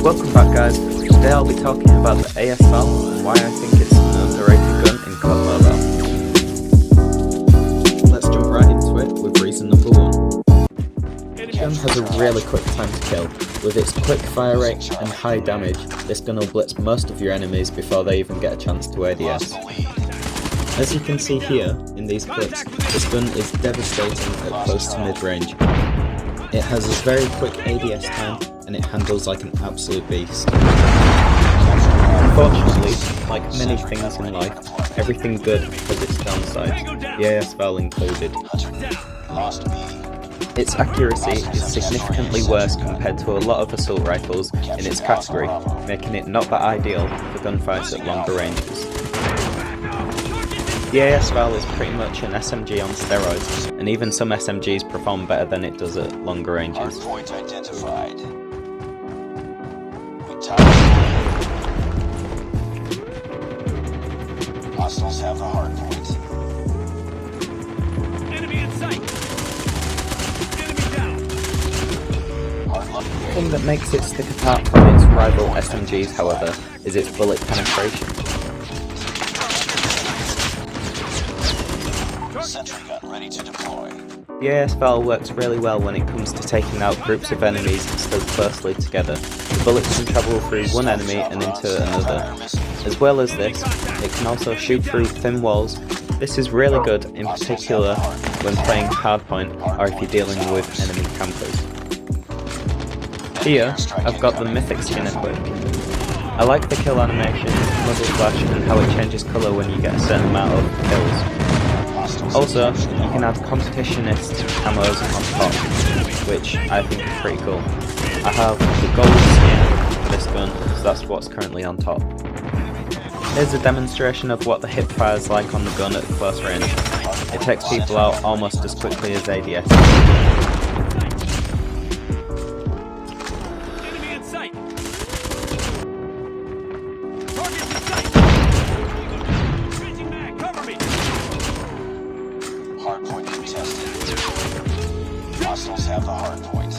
Welcome back guys, today I'll be talking about the AS-VAL and why I think it's an underrated gun in COD Mobile. Let's jump right into it with reason number 1. This gun has a really quick time to kill. With its quick fire rate and high damage, this gun will blitz most of your enemies before they even get a chance to ADS. As you can see here, in these clips, this gun is devastating at close to mid-range. It has a very quick ADS time, and it handles like an absolute beast. Unfortunately, like many things in life, everything good has its downsides, the AS-VAL included. Its accuracy is significantly worse compared to a lot of assault rifles in its category, making it not that ideal for gunfights at longer ranges. The AS-VAL is pretty much an SMG on steroids, and even some SMGs perform better than it does at longer ranges. Hardpoint identified. Hostiles have the hardpoint. Enemy in sight. Enemy down. The thing that makes it stick apart from its rival SMGs, however, is its bullet penetration. Sentry gun ready to deploy. The AS-VAL works really well when it comes to taking out groups of enemies stood closely together. The bullets can travel through one enemy and into another. As well as this, it can also shoot through thin walls. This is really good in particular when playing hardpoint or if you're dealing with enemy campers. Here, I've got the Mythic skin equipped. I like the kill animation, muzzle flash and how it changes colour when you get a certain amount of kills. Also, you can add competitionist camos on top, which I think is pretty cool. I have the gold skin for this gun, so that's what's currently on top. Here's a demonstration of what the hip fire is like on the gun at close range. It takes people out almost as quickly as ADS. Enemy in sight. Target in sight. Changing mag, cover me. Hardpoint contested. Hostiles have the hardpoint.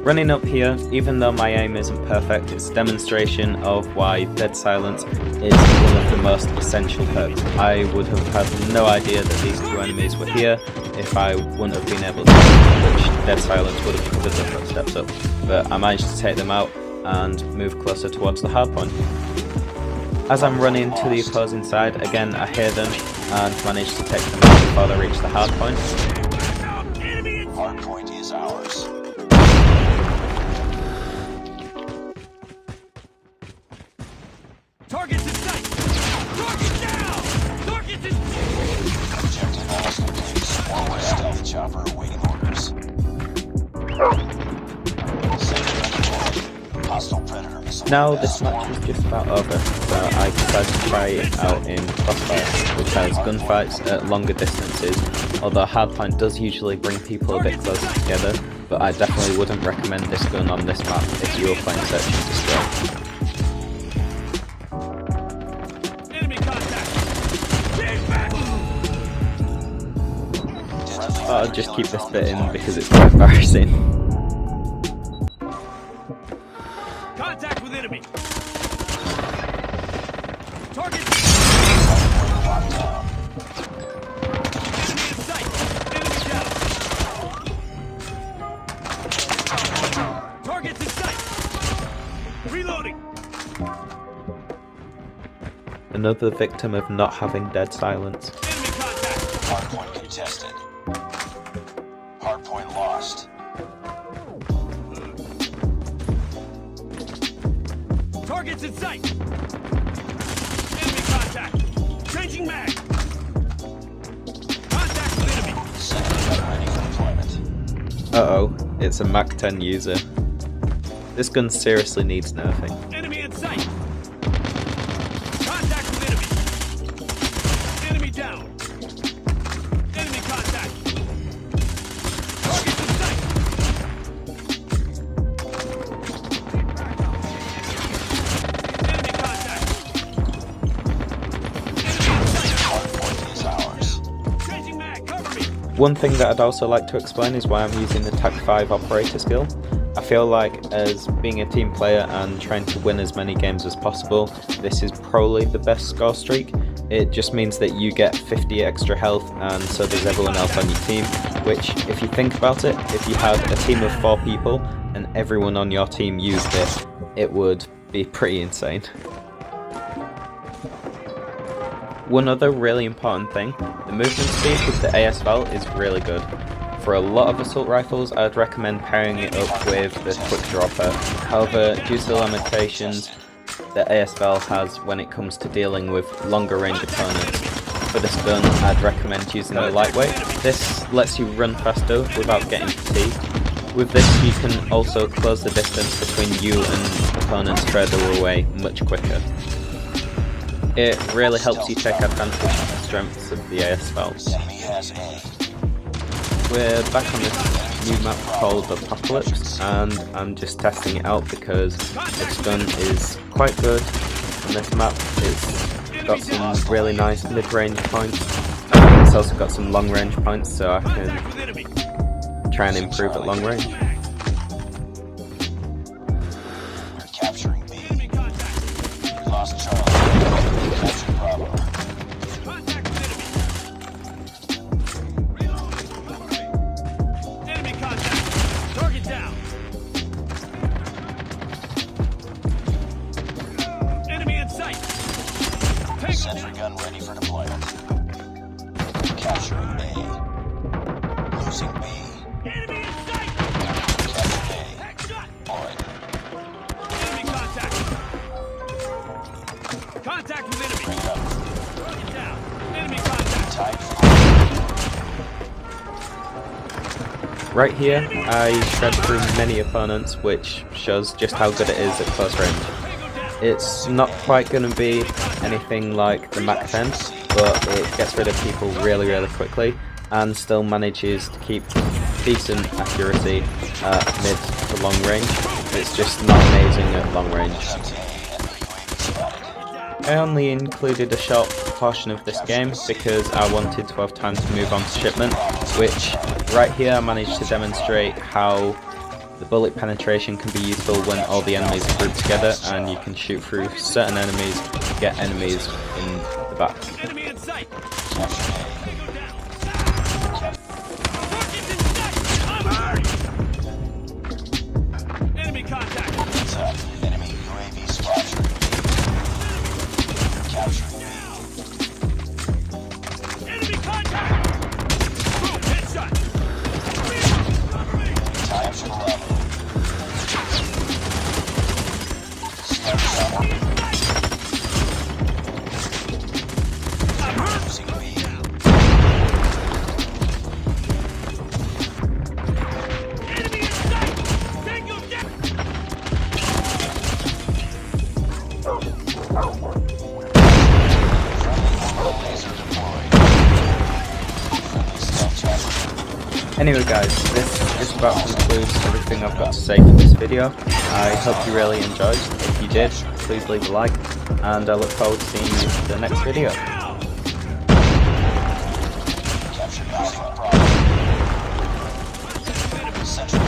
Running up here, even though my aim isn't perfect, it's a demonstration of why dead silence is one of the most essential perks. I would have had no idea that these two enemies were here if I wouldn't have been able to, which dead silence would have covered the footsteps up. But I managed to take them out and move closer towards the hardpoint. As I'm running to the opposing side, again I hear them and manage to take them out before they reach the hardpoint. Hardpoint is ours. Target's in sight. Target down. Target's in Objective almost complete. Forward stealth chopper awaiting orders. Sentry gun deployed. Hostile predator missile. Now this match is just about over, so I decided to try it out in Crossfire, which has gunfights at longer distances, although hardpoint does usually bring people a bit closer together, but I definitely wouldn't recommend this gun on this map if you were playing Search and Destroy. enemy contact. Change mag. I'll just keep this bit in because it's quite embarrassing. Contact with enemy. Target. Locked down. Enemy in sight. Enemy down. Target's in sight. Reloading. Another victim of not having dead silence. Enemy contact. Hardpoint contested. Hardpoint lost. Target's in sight. Enemy contact. Changing mag. Contact with enemy. Sentry gun ready for deployment. Uh-oh, it's a MAC-10 user. This gun seriously needs nerfing. Enemy in sight. Contact with enemy. Enemy down. Enemy contact. Target's in sight. Enemy contact. Hardpoint is ours. Changing mag, cover me. One thing that I'd also like to explain is why I'm using the TAC-5 operator skill. I feel like as being a team player and trying to win as many games as possible, this is probably the best score streak. It just means that you get 50 extra health and so does everyone else on your team, which if you think about it, if you had a team of 4 people and everyone on your team used it, it would be pretty insane. One other really important thing, the movement speed with the AS-VAL is really good. For a lot of assault rifles, I'd recommend pairing it up with the quick dropper. However, due to the limitations that AS-VAL has when it comes to dealing with longer range opponents, for this gun I'd recommend using the lightweight. This lets you run faster without getting fatigued. With this you can also close the distance between you and opponents further away much quicker. It really helps you take advantage of the strengths of the AS-VAL. Enemy has A. We're back on this new map called Apocalypse, and I'm just testing it out because this gun is quite good on this map. It's got some really nice mid-range points, and it's also got some long-range points, so I can try and improve at long range. You're capturing B. You lost Charlie. Capture Bravo. Contact with enemy. Reload. Enemy contact. Target down. Enemy in sight. Take him Sentry down. gun ready for deployment. Capturing A. Losing B. Enemy in sight. Captured A. Headshot. Void. Enemy contact. Contact with enemy. Bring it up. Target down. Enemy contact. Tied for Right here, I shred through many opponents, which shows just how good it is at close range. Tango down. It's not quite going to be anything like the Mac 10, but it gets rid of people really quickly and still manages to keep decent accuracy at mid to long range. It's just not amazing at long range. I only included a short portion of this game because I wanted to have time to move on to shipment, which right here I managed to demonstrate how the bullet penetration can be useful when all the enemies are grouped together and you can shoot through certain enemies to get enemies in the back. Enemy in sight. Tango down. Target's in sight. I'm hurt. Enemy contact. Heads up. Enemy UAV spotted. Capturing B. Enemy contact. Boom. Headshot. Time for Bravo. Step someone. Losing B. Enemy in sight. Tango down. Laser deployed. Friendly stealth chopper. Anyway guys, this just about concludes everything I've got to say for this video. I hope you really enjoyed. If you did, please leave a like, and I look forward to seeing you in the next video. Captured Alpha Bravo. Central